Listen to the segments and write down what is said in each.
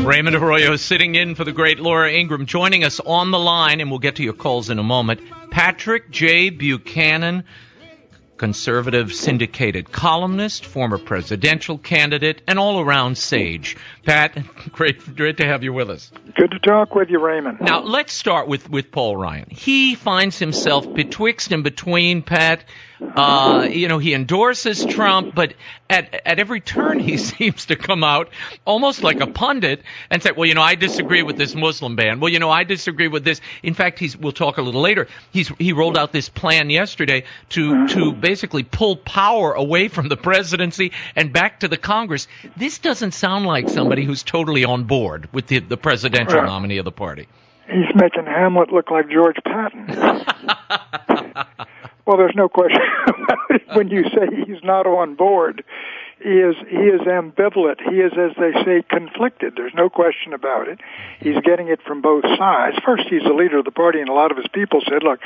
Raymond Arroyo sitting in for the great Laura Ingraham. Joining us on the line, and we'll get to your calls in a moment, Patrick J. Buchanan, conservative syndicated columnist, former presidential candidate, and all-around sage. Pat, great to have you with us. Good to talk with you, Raymond. Now, let's start with Paul Ryan. He finds himself betwixt and between, Pat. He endorses Trump, but at every turn he seems to come out almost like a pundit and say, well, I disagree with this Muslim ban. Well, I disagree with this. In fact, we'll talk a little later. He rolled out this plan yesterday to basically pull power away from the presidency and back to the Congress. This doesn't sound like somebody who's totally on board with the presidential nominee of the party. He's making Hamlet look like George Patton. Well, there's no question about it. When you say he's not on board, he is ambivalent. He is, as they say, conflicted. There's no question about it. He's getting it from both sides. First, he's the leader of the party, and a lot of his people said, look,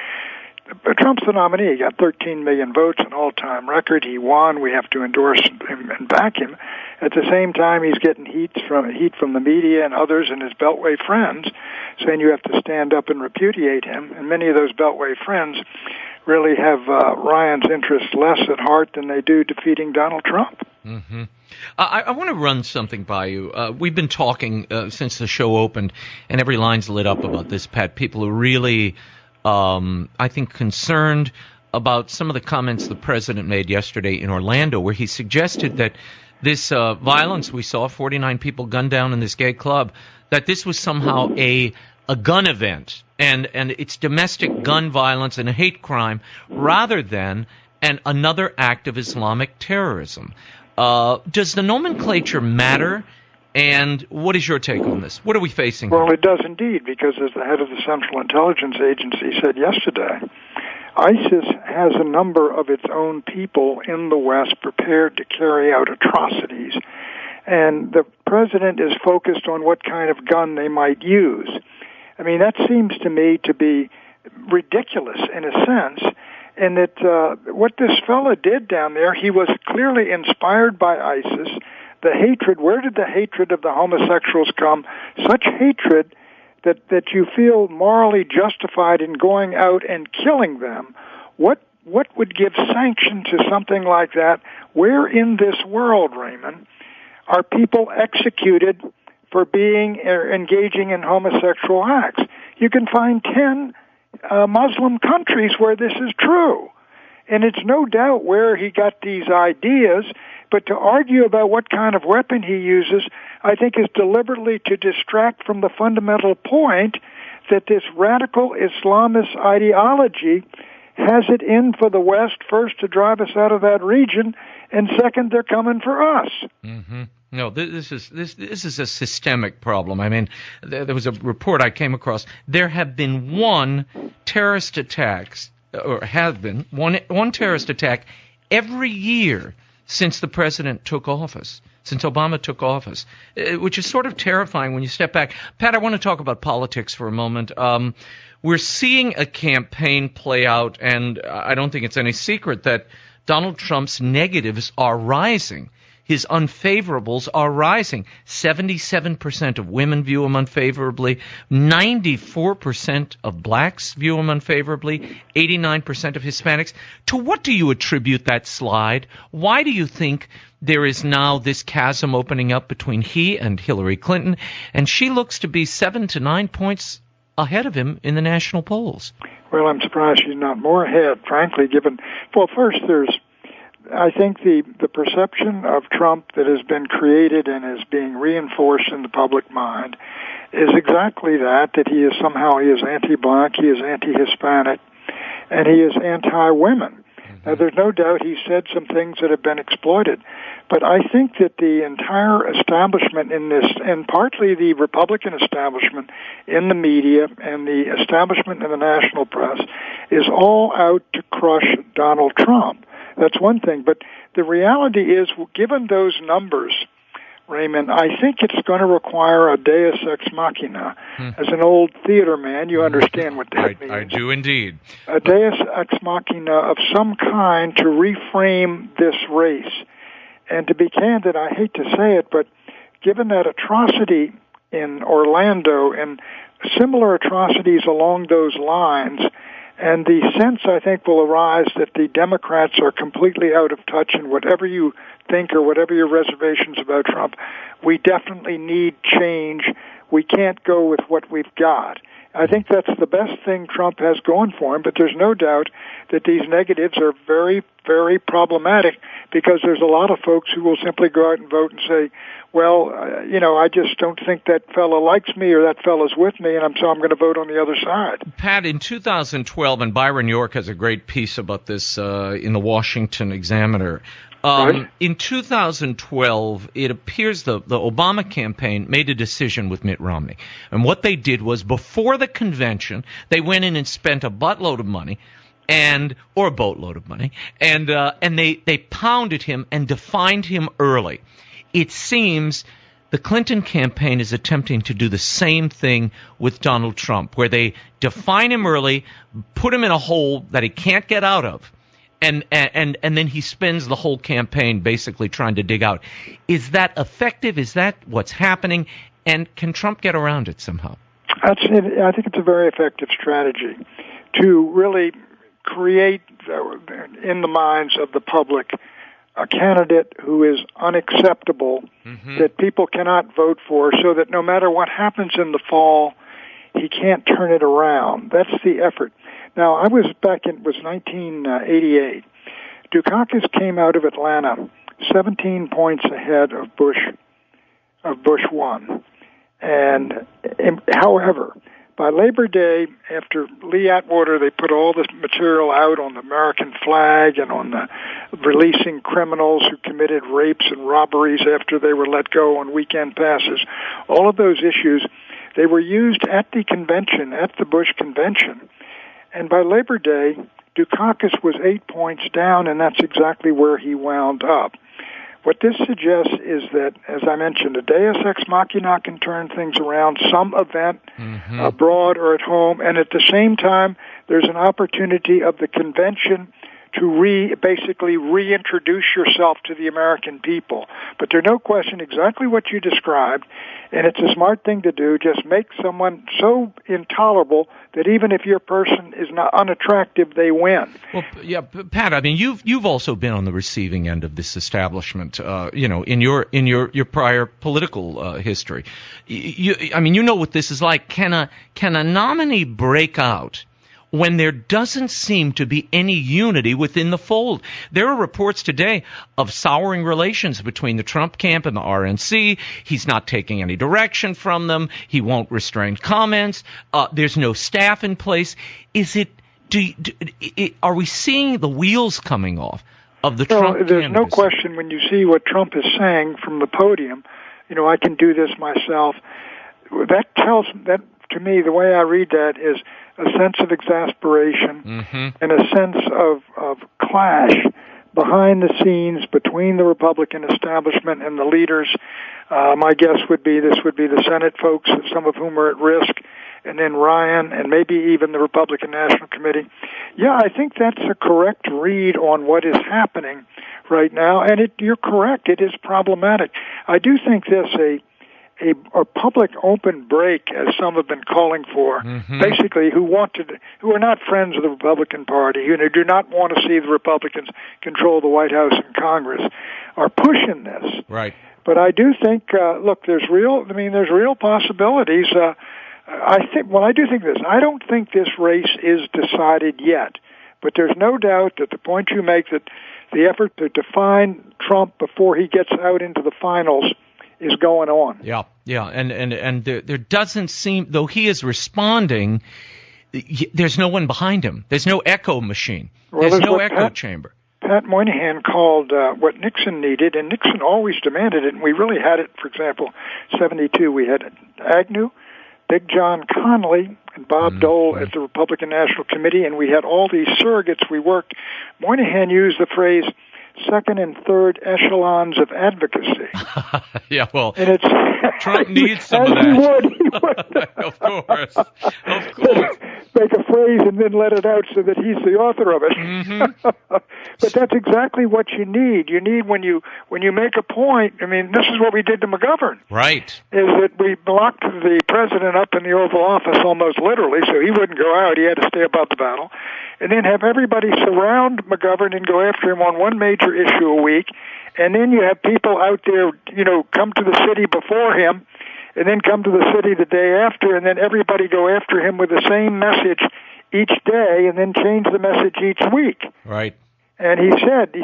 Trump's the nominee. He got 13 million votes, an all-time record. He won. We have to endorse him and back him. At the same time, he's getting heat from the media and others and his Beltway friends, saying you have to stand up and repudiate him. And many of those Beltway friends really have Ryan's interests less at heart than they do defeating Donald Trump. Mm-hmm. I want to run something by you. We've been talking since the show opened, and every line's lit up about this, Pat. People are really, I think, concerned about some of the comments the president made yesterday in Orlando, where he suggested that this violence we saw, 49 people gunned down in this gay club, that this was somehow a gun event, and it's domestic gun violence and a hate crime rather than another act of Islamic terrorism. Does the nomenclature matter? And what is your take on this? What are we facing here? Well, it does indeed, because as the head of the Central Intelligence Agency said yesterday, ISIS has a number of its own people in the West prepared to carry out atrocities, and the president is focused on what kind of gun they might use. I mean, that seems to me to be ridiculous in a sense, and that what this fellow did down there, he was clearly inspired by ISIS. The hatred, where did the hatred of the homosexuals come? Such hatred that you feel morally justified in going out and killing them. What would give sanction to something like that? Where in this world, Raymond, are people executed for engaging in homosexual acts? You can find 10 Muslim countries where this is true. And it's no doubt where he got these ideas, but to argue about what kind of weapon he uses, I think is deliberately to distract from the fundamental point that this radical Islamist ideology has it in for the West, first, to drive us out of that region, and second, they're coming for us. Mm-hmm. No, this is a systemic problem. I mean, there was a report I came across. There have been one terrorist attacks, or have been one terrorist attack every year since the president took office, since Obama took office, which is sort of terrifying when you step back. Pat, I want to talk about politics for a moment. We're seeing a campaign play out, and I don't think it's any secret that Donald Trump's negatives are rising. His unfavorables are rising. 77% of women view him unfavorably. 94% of blacks view him unfavorably. 89% of Hispanics. To what do you attribute that slide? Why do you think there is now this chasm opening up between he and Hillary Clinton? And she looks to be 7 to 9 points ahead of him in the national polls. Well, I'm surprised she's not more ahead, frankly, given... Well, first, I think the perception of Trump that has been created and is being reinforced in the public mind is exactly that he is anti-black, he is anti-Hispanic, and he is anti-women. Now, there's no doubt he said some things that have been exploited, but I think that the entire establishment in this, and partly the Republican establishment in the media and the establishment in the national press, is all out to crush Donald Trump. That's one thing. But the reality is, given those numbers, Raymond, I think it's going to require a deus ex machina. As an old theater man, you understand what that means. I do indeed. A deus ex machina of some kind to reframe this race. And to be candid, I hate to say it, but given that atrocity in Orlando and similar atrocities along those lines. And the sense, I think, will arise that the Democrats are completely out of touch, and whatever you think or whatever your reservations about Trump, we definitely need change. We can't go with what we've got. I think that's the best thing Trump has going for him, but there's no doubt that these negatives are very, very problematic because there's a lot of folks who will simply go out and vote and say, well, I just don't think that fellow likes me or that fellow's with me, and so I'm going to vote on the other side. Pat, in 2012, and Byron York has a great piece about this in the Washington Examiner. Right. In 2012, it appears the Obama campaign made a decision with Mitt Romney. And what they did was, before the convention, they went in and spent a buttload of money, or a boatload of money, and they pounded him and defined him early. It seems the Clinton campaign is attempting to do the same thing with Donald Trump, where they define him early, put him in a hole that he can't get out of, and then he spends the whole campaign basically trying to dig out. Is that effective? Is that what's happening? And can Trump get around it somehow? I think it's a very effective strategy to really create in the minds of the public a candidate who is unacceptable, that people cannot vote for, so that no matter what happens in the fall, he can't turn it around. That's the effort. Now, I was it was 1988. Dukakis came out of Atlanta 17 points ahead of Bush 1. And, however, by Labor Day, after Lee Atwater, they put all this material out on the American flag and on the releasing criminals who committed rapes and robberies after they were let go on weekend passes. All of those issues, they were used at the convention, at the Bush convention. And by Labor Day, Dukakis was 8 points down, and that's exactly where he wound up. What this suggests is that, as I mentioned, a deus ex machina can turn things around, some event abroad or at home, and at the same time, there's an opportunity of the convention to basically reintroduce yourself to the American people. But there's no question exactly what you described, and it's a smart thing to do. Just make someone so intolerable that even if your person is not unattractive, they win. Well, yeah, Pat, I mean, you've also been on the receiving end of this establishment, in your prior political history. You know what this is like. Can a nominee break out when there doesn't seem to be any unity within the fold? There are reports today of souring relations between the Trump camp and the RNC. He's not taking any direction from them. He won't restrain comments. There's no staff in place. Are we seeing the wheels coming off of the Trump candidacy? There's no question when you see what Trump is saying from the podium, I can do this myself. That to me, the way I read that is a sense of exasperation and a sense of clash behind the scenes between the Republican establishment and the leaders. My guess would be this would be the Senate folks, some of whom are at risk, and then Ryan, and maybe even the Republican National Committee. Yeah, I think that's a correct read on what is happening right now, and you're correct, it is problematic. I do think there's a public open break, as some have been calling for, basically who are not friends of the Republican Party, who do not want to see the Republicans control the White House and Congress, are pushing this. Right. But I do think, there's real possibilities. I do think this. I don't think this race is decided yet, but there's no doubt that the point you make, that the effort to define Trump before he gets out into the finals is going on. Yeah, and there doesn't seem, though he is responding, there's no one behind him. There's no echo machine. There's no echo chamber. Pat Moynihan called what Nixon needed, and Nixon always demanded it, and we really had it. For example, 72, we had Agnew, Big John Connolly, and Bob Dole at the Republican National Committee, and we had all these surrogates we worked. Moynihan used the phrase second and third echelons of advocacy. Yeah, well, and it's Trump needs some of that. He would. Of course. Make a phrase and then let it out so that he's the author of it. But that's exactly what you need. You need when you make a point. I mean, this is what we did to McGovern. Right. Is that we locked the president up in the Oval Office almost literally, so he wouldn't go out. He had to stay above the battle. And then have everybody surround McGovern and go after him on one major issue a week. And then you have people out there, come to the city before him, and then come to the city the day after, and then everybody go after him with the same message each day, and then change the message each week. Right. And Nick said,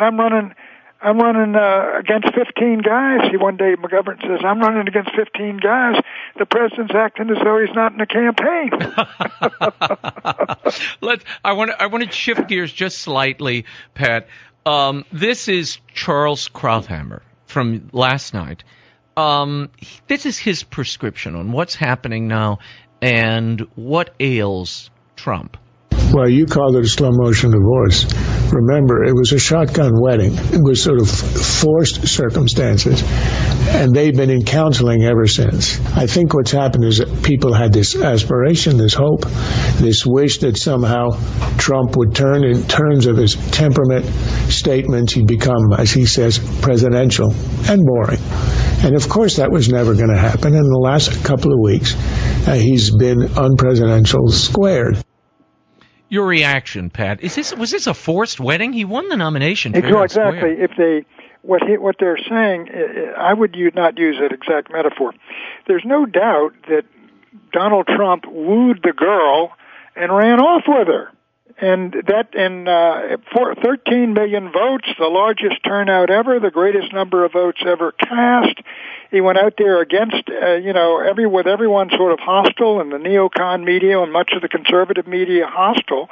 I'm running against 15 guys. One day McGovern says, I'm running against 15 guys. The president's acting as though he's not in a campaign. I want to shift gears just slightly, Pat. This is Charles Krauthammer from last night. This is his prescription on what's happening now and what ails Trump. Well, you called it a slow motion divorce. Remember, it was a shotgun wedding. It was sort of forced circumstances, and they've been in counseling ever since. I think what's happened is that people had this aspiration, this hope, this wish that somehow Trump would turn in terms of his temperament, statements, he'd become, as he says, presidential and boring. And of course that was never going to happen. In the last couple of weeks, he's been unpresidential squared. Your reaction, Pat? Was this a forced wedding? He won the nomination. Exactly. If what they're saying, I would not use that exact metaphor. There's no doubt that Donald Trump wooed the girl and ran off with her, and that for 13 million votes, the largest turnout ever, the greatest number of votes ever cast. He went out there against, with everyone sort of hostile, and the neocon media and much of the conservative media hostile,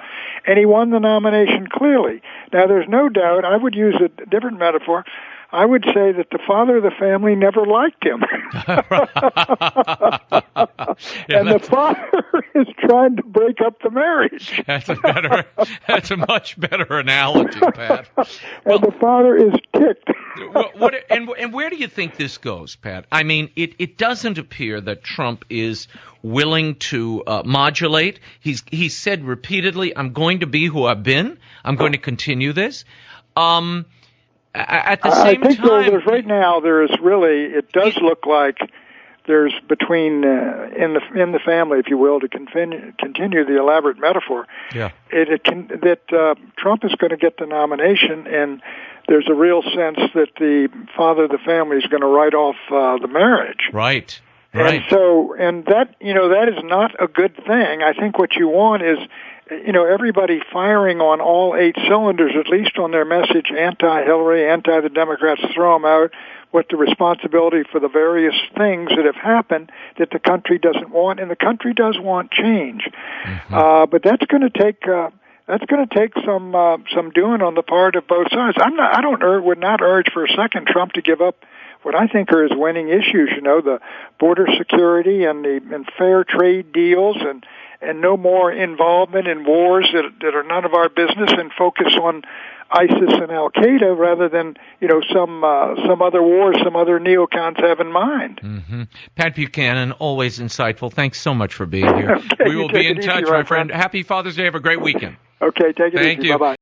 and he won the nomination clearly. Now, there's no doubt, I would use a different metaphor. I would say that the father of the family never liked him. And the father is trying to break up the marriage. That's a much better analogy, Pat. And the father is ticked. And where do you think this goes, Pat? I mean, it doesn't appear that Trump is willing to modulate. He said repeatedly, I'm going to be who I've been. I'm going to continue this. At the same time, there's right now it does look like there's between in the family, if you will, to continue the elaborate metaphor. Yeah, that Trump is going to get the nomination, and there's a real sense that the father of the family is going to write off the marriage. Right. And so, that is not a good thing. I think what you want is, everybody firing on all 8 cylinders, at least on their message, anti-Hillary, anti-the Democrats, throw them out, what the responsibility for the various things that have happened that the country doesn't want, and the country does want change. Mm-hmm. But that's going to take some doing on the part of both sides. Would not urge for a second Trump to give up what I think are his winning issues. The border security and fair trade deals and no more involvement in wars that are none of our business, and focus on ISIS and Al Qaeda rather than some other wars some other neocons have in mind. Mm-hmm. Pat Buchanan, always insightful. Thanks so much for being here. Okay, we will be in touch, my friend. Happy Father's Day. Have a great weekend. Okay, take it easy. Thank you. Bye-bye.